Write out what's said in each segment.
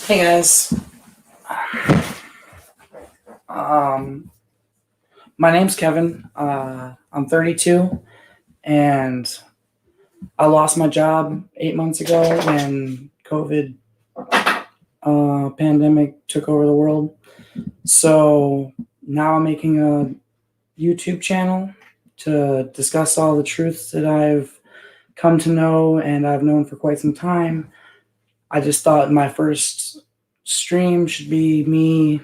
Hey guys, um, my name's Kevin. I'm 32, and I lost my job 8 months ago when COVID pandemic took over the world. So now I'm making a YouTube channel to discuss all the truths that I've come to know and I've known for quite some time. I just thought my first stream should be me,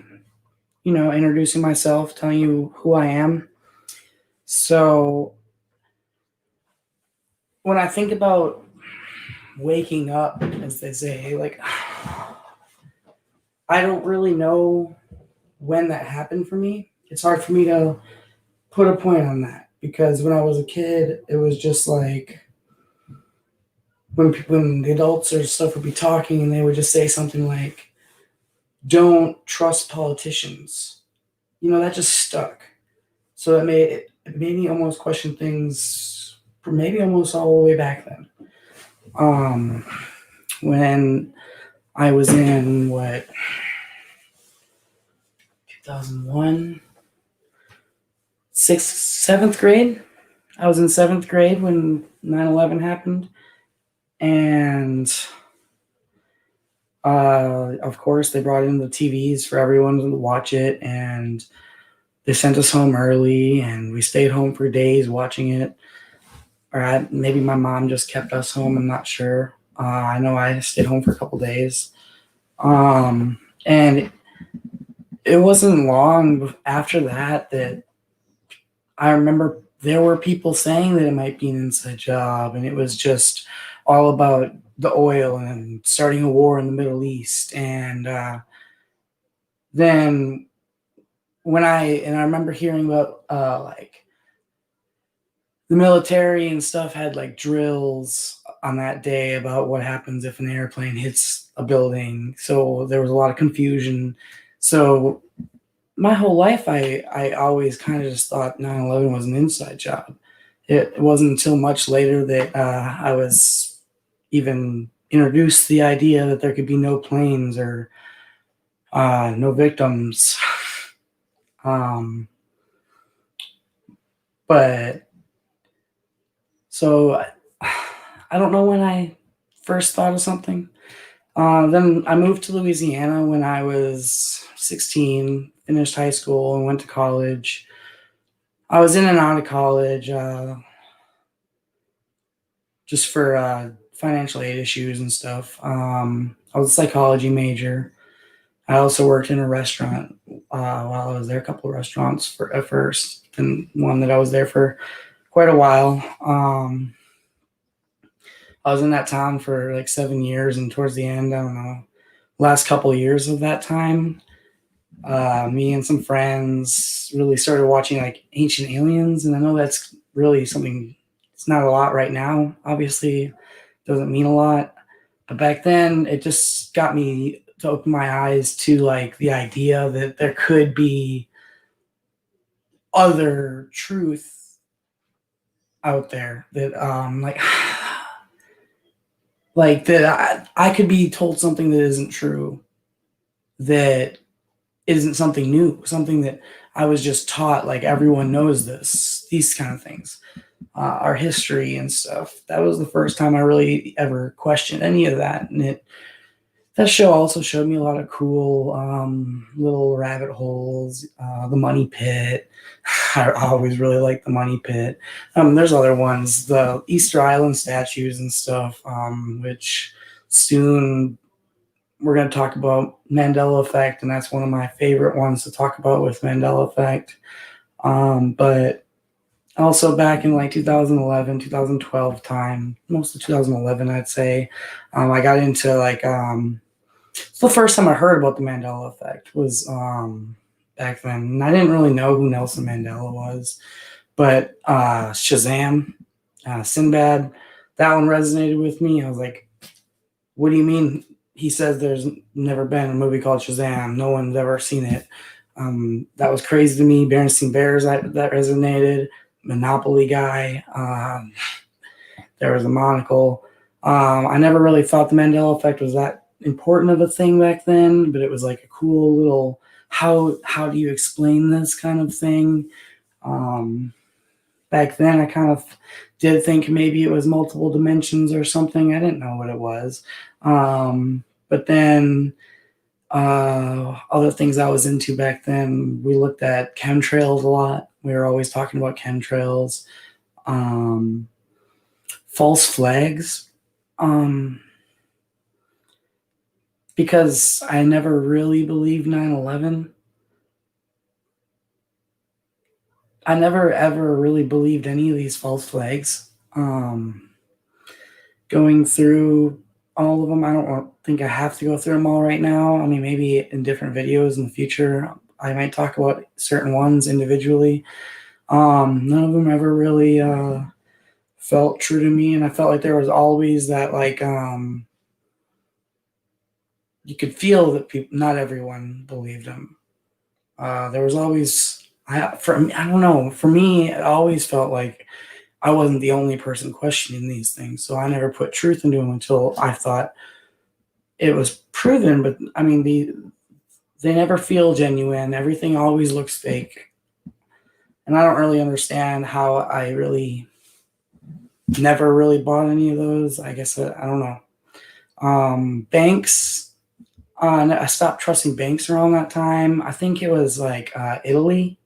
introducing myself, telling you who I am. So when I think about waking up, as they say, like I don't really know when that happened for me. It's hard for me to put a point on that because when I was a kid, it was just like when the adults or stuff would be talking and they would just say something like, "Don't trust politicians." That just stuck. So it made me almost question things for maybe almost all the way back then. Um, when I was in 2001, seventh grade. I was in seventh grade when 9/11 happened. And of course, they brought in the TVs for everyone to watch it. And they sent us home early, and we stayed home for days watching it. Or maybe my mom just kept us home. I'm not sure. I know I stayed home for a couple days. And it wasn't long after that I remember there were people saying that it might be an inside job, and it was just all about the oil and starting a war in the Middle East. And then I remember hearing about like the military and stuff had like drills on that day about what happens if an airplane hits a building. So there was a lot of confusion. So my whole life, I always kind of just thought 9/11 was an inside job. It wasn't until much later that I was even introduced to the idea that there could be no planes or no victims. um, but so I don't know when I first thought of something. Then I moved to Louisiana when I was 16, finished high school, and went to college. I was in and out of college just for financial aid issues and stuff. I was a psychology major. I also worked in a restaurant while I was there, a couple of restaurants at first, and one that I was there for quite a while. I was in that town for like 7 years, and towards the end, I don't know, last couple of years of that time, me and some friends really started watching like Ancient Aliens, and I know that's really something. It's not a lot right now. Obviously, doesn't mean a lot, but back then, it just got me to open my eyes to like the idea that there could be other truth out there that like that I could be told something that isn't true, that isn't something new, something that I was just taught, like everyone knows this, these kind of things, our history and stuff. That was the first time I really ever questioned any of that. And that show also showed me a lot of cool little rabbit holes, the Money Pit. I always really liked the Money Pit. There's other ones, the Easter Island statues and stuff, which soon we're going to talk about Mandela Effect, and that's one of my favorite ones to talk about with Mandela Effect. But also back in like 2011, 2012 time, most of 2011, I'd say, I got into like, it's the first time I heard about the Mandela Effect was back then. And I didn't really know who Nelson Mandela was, but Shazam, Sinbad, that one resonated with me. I was like, what do you mean? He says there's never been a movie called Shazam. No one's ever seen it. That was crazy to me. Berenstain Bears, that resonated. Monopoly guy. There was a monocle. I never really thought the Mandela Effect was that important of a thing back then, but it was like a cool little how do you explain this kind of thing. Um, Back then, I kind of did think maybe it was multiple dimensions or something. I didn't know what it was. But then other things I was into back then, we looked at chemtrails a lot. We were always talking about chemtrails, um, false flags. Um, because I never really believed 9/11. I never ever really believed any of these false flags. Going through all of them, I don't think I have to go through them all right now. I mean, maybe in different videos in the future, I might talk about certain ones individually. None of them ever really felt true to me, and I felt like there was always that like you could feel that people, not everyone believed them. There was always for me, I don't know. For me, it always felt like I wasn't the only person questioning these things, so I never put truth into them until I thought it was proven. But I mean, they never feel genuine. Everything always looks fake, and I don't really understand how I really never really bought any of those. I guess I don't know. Banks. I stopped trusting banks around that time. I think it was like Italy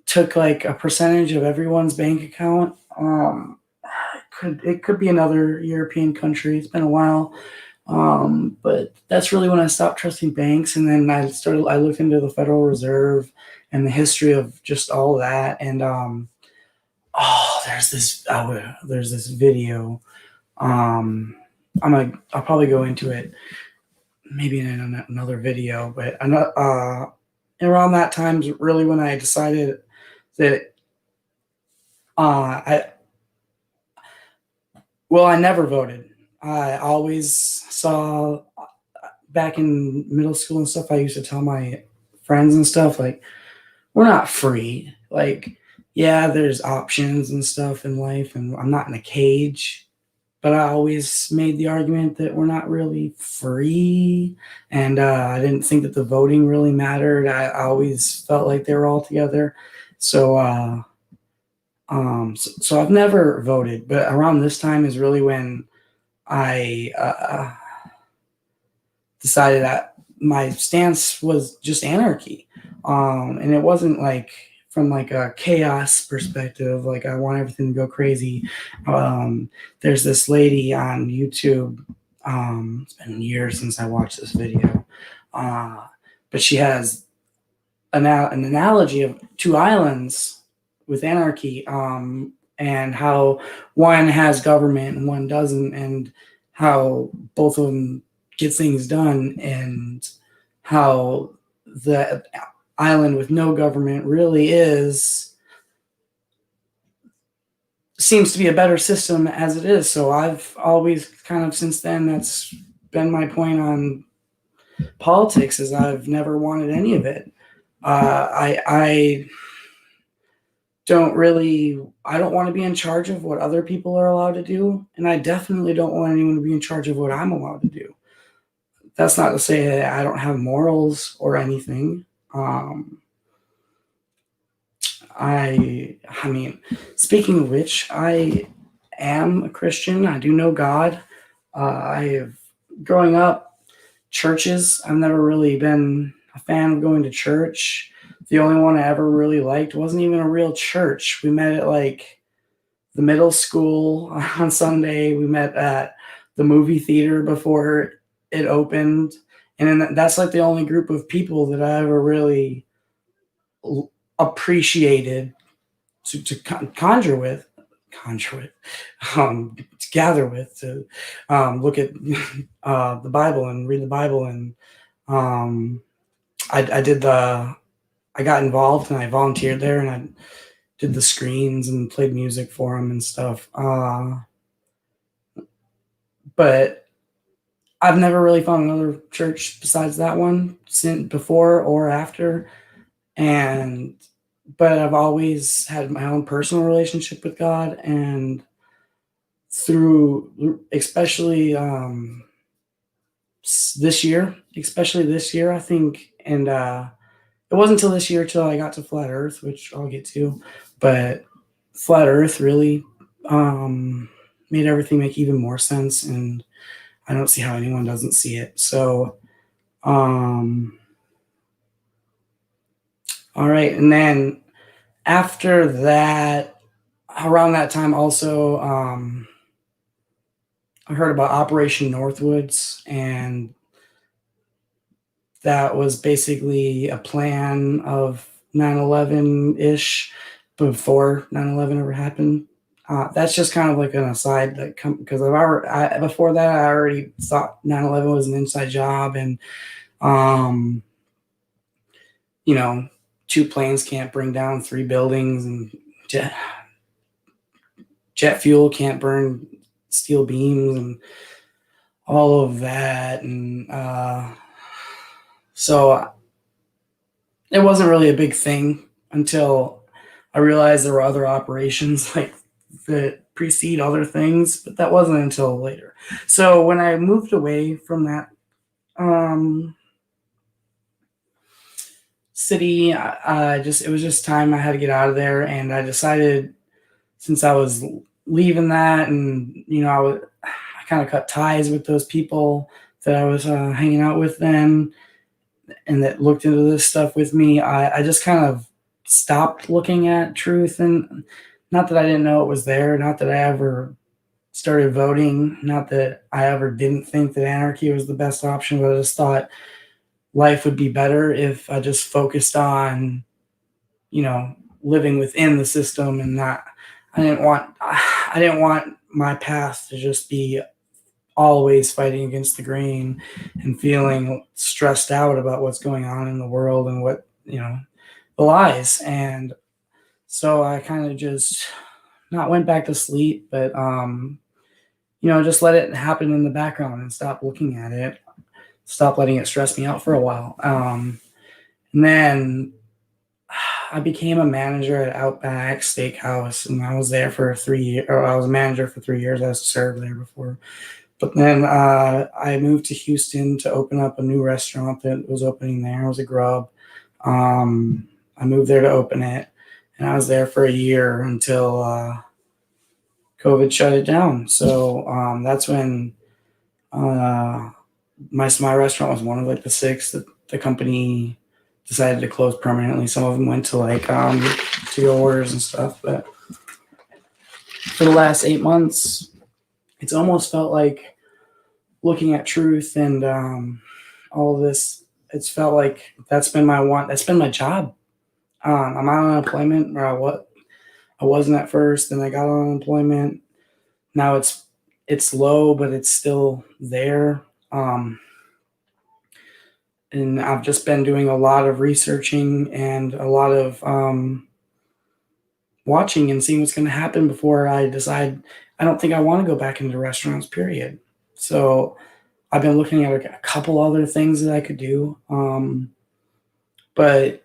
took like a percentage of everyone's bank account. It could be another European country. It's been a while, but that's really when I stopped trusting banks, and then I looked into the Federal Reserve and the history of just all that. And there's this video. I'll probably go into it maybe in another video, but around that time is really when I decided that I I never voted. I always saw back in middle school and stuff. I used to tell my friends and stuff like, we're not free. Like, yeah, there's options and stuff in life, and I'm not in a cage. But I always made the argument that we're not really free, and I didn't think that the voting really mattered. I always felt like they were all together. So, so I've never voted, but around this time is really when I decided that my stance was just anarchy, and it wasn't like from like a chaos perspective, like I want everything to go crazy. There's this lady on YouTube. It's been years since I watched this video, but she has an analogy of two islands with anarchy, and how one has government and one doesn't, and how both of them get things done, and how the island with no government really seems to be a better system as it is. So I've always kind of since then, that's been my point on politics, is I've never wanted any of it. I I don't want to be in charge of what other people are allowed to do, and I definitely don't want anyone to be in charge of what I'm allowed to do. That's not to say that I don't have morals or anything. Um, I mean, speaking of which, I am a Christian. I do know God. I have growing up churches. I've never really been a fan of going to church. The only one I ever really liked wasn't even a real church. We met at like the middle school on Sunday. We met at the movie theater before it opened, and then that's like the only group of people that I ever really appreciated to conjure with, to gather with, to look at the Bible and read the Bible. And um, I did I got involved and I volunteered there, and I did the screens and played music for them and stuff. But I've never really found another church besides that one since before or after. And but I've always had my own personal relationship with God, and through especially this year, especially this year, I think, and it wasn't until this year till I got to flat Earth, which I'll get to, but flat Earth really made everything make even more sense, and I don't see how anyone doesn't see it. So, all right, and then after that, around that time, also, I heard about Operation Northwoods, and that was basically a plan of 9/11 ish before 9/11 ever happened. That's just kind of like an aside that because before that I already thought 9/11 was an inside job, and um, you know, two planes can't bring down three buildings, and jet fuel can't burn steel beams, and all of that, and so it wasn't really a big thing until I realized there were other operations like that precede other things, but that wasn't until later. So when I moved away from that um, city, I just it was just time I had to get out of there, and I decided since I was leaving that, and I kind of cut ties with those people that I was hanging out with then, and that looked into this stuff with me. I just kind of stopped looking at truth, and not that I didn't know it was there, not that I ever started voting, not that I ever didn't think that anarchy was the best option, but I just thought life would be better if I just focused on, living within the system, and not I didn't want my path to just be always fighting against the grain and feeling stressed out about what's going on in the world and what, the lies. And so I kind of just not went back to sleep, but just let it happen in the background and stop looking at it, stop letting it stress me out for a while. And then I became a manager at Outback Steakhouse, and I was there for 3 years. Or I was a manager for 3 years. I served there before, but then I moved to Houston to open up a new restaurant that was opening there. It was a Grub. I moved there to open it, and I was there for a year until COVID shut it down. So that's when my restaurant was one of like the six that the company decided to close permanently. Some of them went to like to-go orders and stuff. But for the last 8 months, it's almost felt like looking at truth and all of this. It's felt like that's been my job. I'm on unemployment, or I wasn't at first, then I got on unemployment. Now it's low, but it's still there. And I've just been doing a lot of researching and a lot of watching and seeing what's going to happen before I decide. I don't think I want to go back into restaurants, period. So I've been looking at a couple other things that I could do. But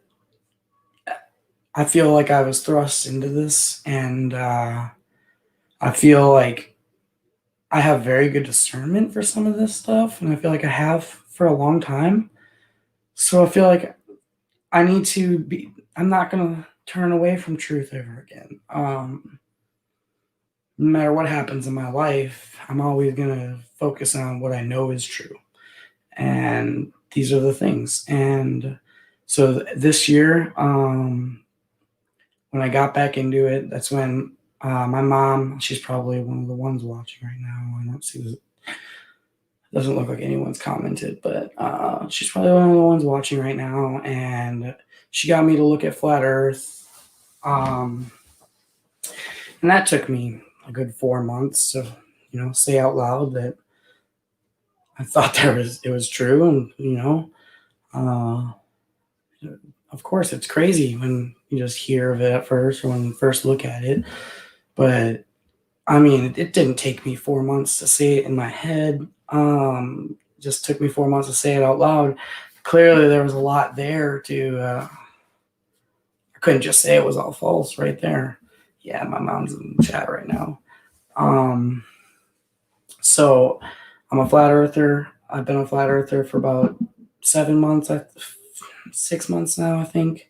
I feel like I was thrust into this, and I feel like I have very good discernment for some of this stuff, and I feel like I have for a long time. So I feel like I'm not going to turn away from truth ever again. No matter what happens in my life, I'm always going to focus on what I know is true. And these are the things. And so this year, when I got back into it, that's when my mom, she's probably one of the ones watching right now. I don't see doesn't look like anyone's commented, but she's probably one of the ones watching right now, and she got me to look at flat Earth, and that took me a good 4 months to, say out loud that I thought it was true, and of course it's crazy when you just hear of it at first or when you first look at it, but I mean, it didn't take me 4 months to say it in my head. Just took me 4 months to say it out loud. Clearly, there was a lot there to. I couldn't just say it was all false right there. Yeah, my mom's in the chat right now. So I'm a flat earther. I've been a flat earther for about 7 months, 6 months now, I think,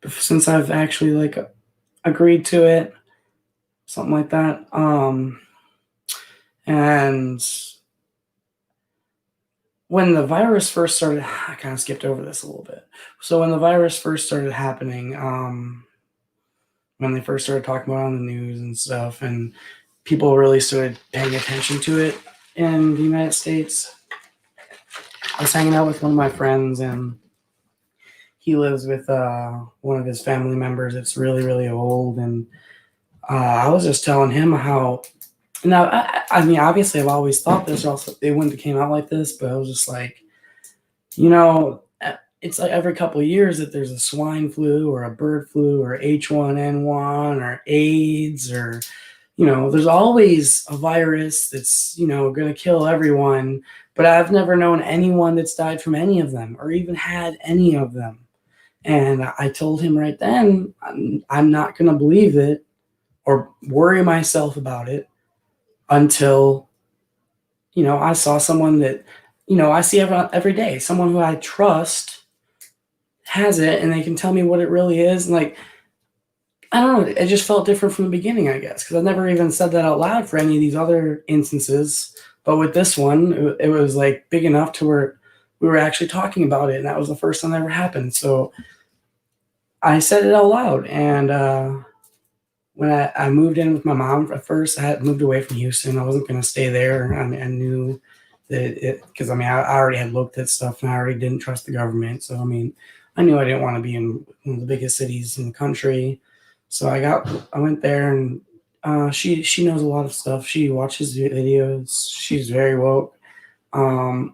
since I've actually like agreed to it, something like that. And when the virus first started, I kind of skipped over this a little bit. So when the virus first started happening, when they first started talking about it on the news and stuff, and people really started paying attention to it in the United States, I was hanging out with one of my friends, and he lives with one of his family members that's really, really old. And I was just telling him how, now, I mean, obviously, I've always thought this, or else it wouldn't have came out like this, but I was just like, it's like every couple of years that there's a swine flu or a bird flu or H1N1 or AIDS, or, there's always a virus that's, going to kill everyone. But I've never known anyone that's died from any of them or even had any of them. And I told him right then, I'm not going to believe it or worry myself about it until, I saw someone that, I see every day, someone who I trust has it, and they can tell me what it really is. And like, I don't know, it just felt different from the beginning, I guess, because I've never even said that out loud for any of these other instances. But with this one, it was like big enough to where we were actually talking about it, and that was the first time that ever happened. So I said it out loud. And when I moved in with my mom at first, I had moved away from Houston. I wasn't going to stay there. I knew that because I already had looked at stuff, and I already didn't trust the government. So I knew I didn't want to be in one of the biggest cities in the country. So I went there, and she knows a lot of stuff. She watches videos. She's very woke. And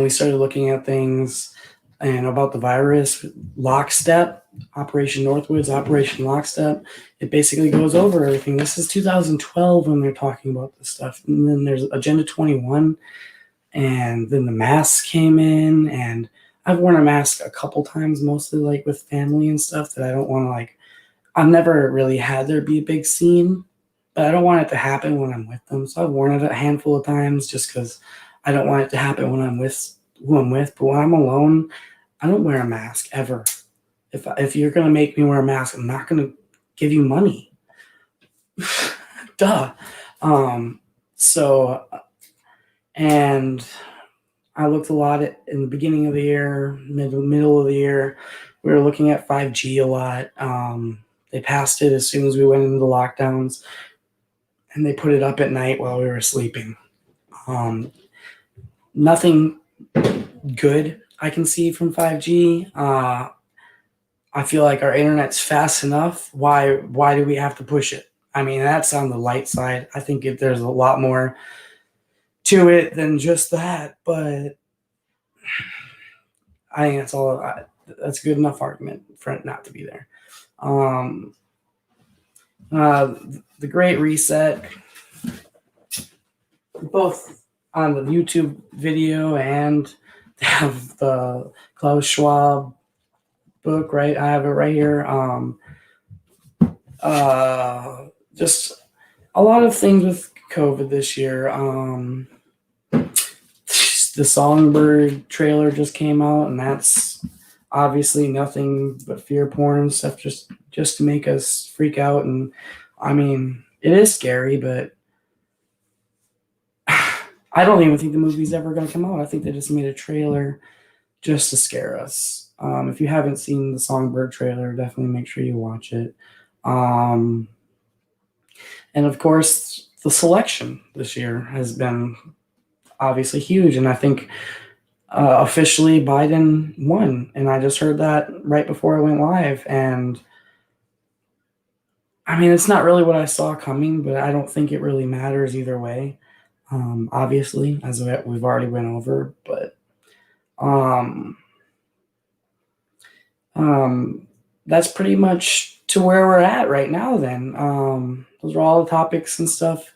we started looking at things and about the virus. Lockstep, Operation Northwoods, Operation Lockstep. It basically goes over everything. This is 2012 when they're talking about this stuff. And then there's Agenda 21, and then the masks came in, and I've worn a mask a couple times, mostly like with family and stuff, that I don't want to like. I've never really had there be a big scene, but I don't want it to happen when I'm with them. So I've worn it a handful of times just because I don't want it to happen when I'm with who I'm with. But when I'm alone, I don't wear a mask ever. If you're gonna make me wear a mask, I'm not gonna give you money. Duh. So, and I looked a lot in the beginning of the year, middle of the year. We were looking at 5G a lot. They passed it as soon as we went into the lockdowns, and they put it up at night while we were sleeping. Nothing good I can see from 5G. I feel like our internet's fast enough. Why do we have to push it? I mean, that's on the light side. I think if there's a lot more to it than just that, but I think that's a good enough argument for it not to be there. The Great Reset, both on the YouTube video and they have the Klaus Schwab book, right? I have it right here. Just a lot of things with COVID this year. The Songbird trailer just came out, and that's obviously nothing but fear porn stuff, just to make us freak out. And I mean, it is scary, but I don't even think the movie's ever going to come out. I think they just made a trailer just to scare us. If you haven't seen the Songbird trailer, definitely make sure you watch it. And of course, the selection this year has been obviously huge, and I think officially Biden won. And I just heard that right before I went live, and I mean, it's not really what I saw coming, but I don't think it really matters either way. Obviously, as we've already went over, but that's pretty much to where we're at right now. Then those are all the topics and stuff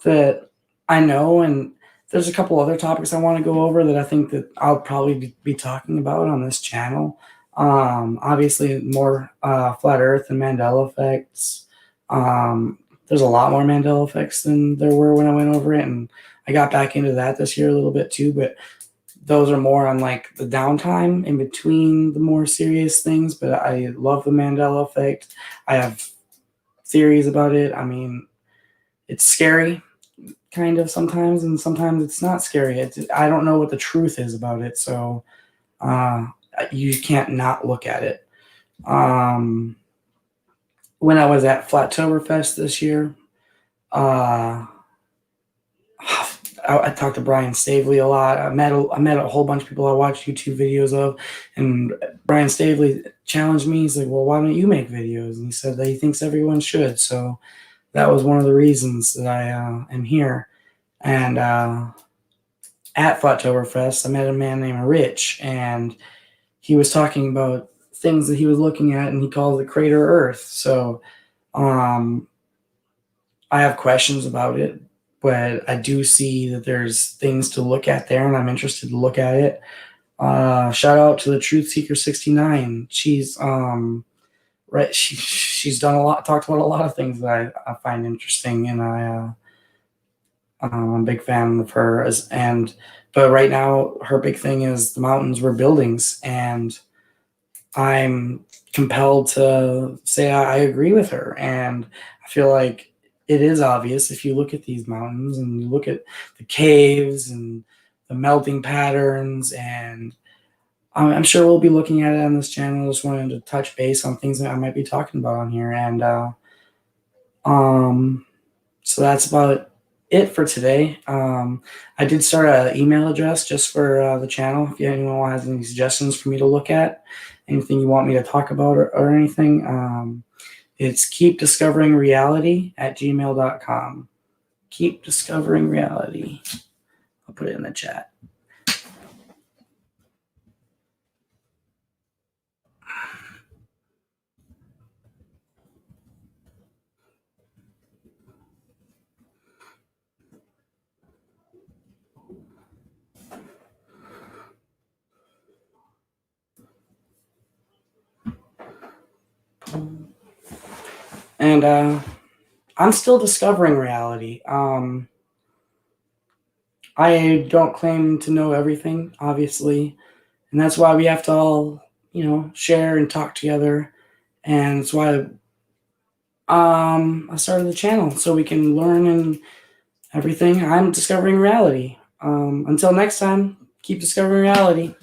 that I know, and there's a couple other topics I want to go over that I think that I'll probably be talking about on this channel. Obviously, more flat Earth and Mandela effects. There's a lot more Mandela effects than there were when I went over it, and I got back into that this year a little bit too, but those are more on like the downtime in between the more serious things. But I love the Mandela effect. I have theories about it. I mean, it's scary kind of sometimes, and sometimes it's not scary. I don't know what the truth is about it, so uh, you can't not look at it. Um, when I was at Flattoberfest this year, uh, I talked to Brian Stavely a lot. I met a whole bunch of people I watched YouTube videos of, and Brian Stavely challenged me. He's like, "Well, why don't you make videos?" And he said that he thinks everyone should. So that was one of the reasons that I am here. And at Flattoberfest, I met a man named Rich, and he was talking about things that he was looking at, and he called it Crater Earth. So um, I have questions about it, but I do see that there's things to look at there, and I'm interested to look at it. Shout out to the Truth Seeker 69. She's right. She's done a lot, talked about a lot of things that I find interesting, and I'm a big fan of her. But right now, her big thing is the mountains were buildings, and I'm compelled to say I agree with her. And I feel like it is obvious if you look at these mountains and you look at the caves and the melting patterns, and I'm sure we'll be looking at it on this channel. Just wanted to touch base on things that I might be talking about on here. And so that's about it for today. I did start an email address just for the channel. If anyone has any suggestions for me to look at, anything you want me to talk about or anything, it's keepdiscoveringreality@gmail.com. Keep discovering reality. I'll put it in the chat. And I'm still discovering reality. I don't claim to know everything, obviously, and that's why we have to all, share and talk together. And it's why I started the channel, so we can learn and everything. I'm discovering reality. Until next time, keep discovering reality.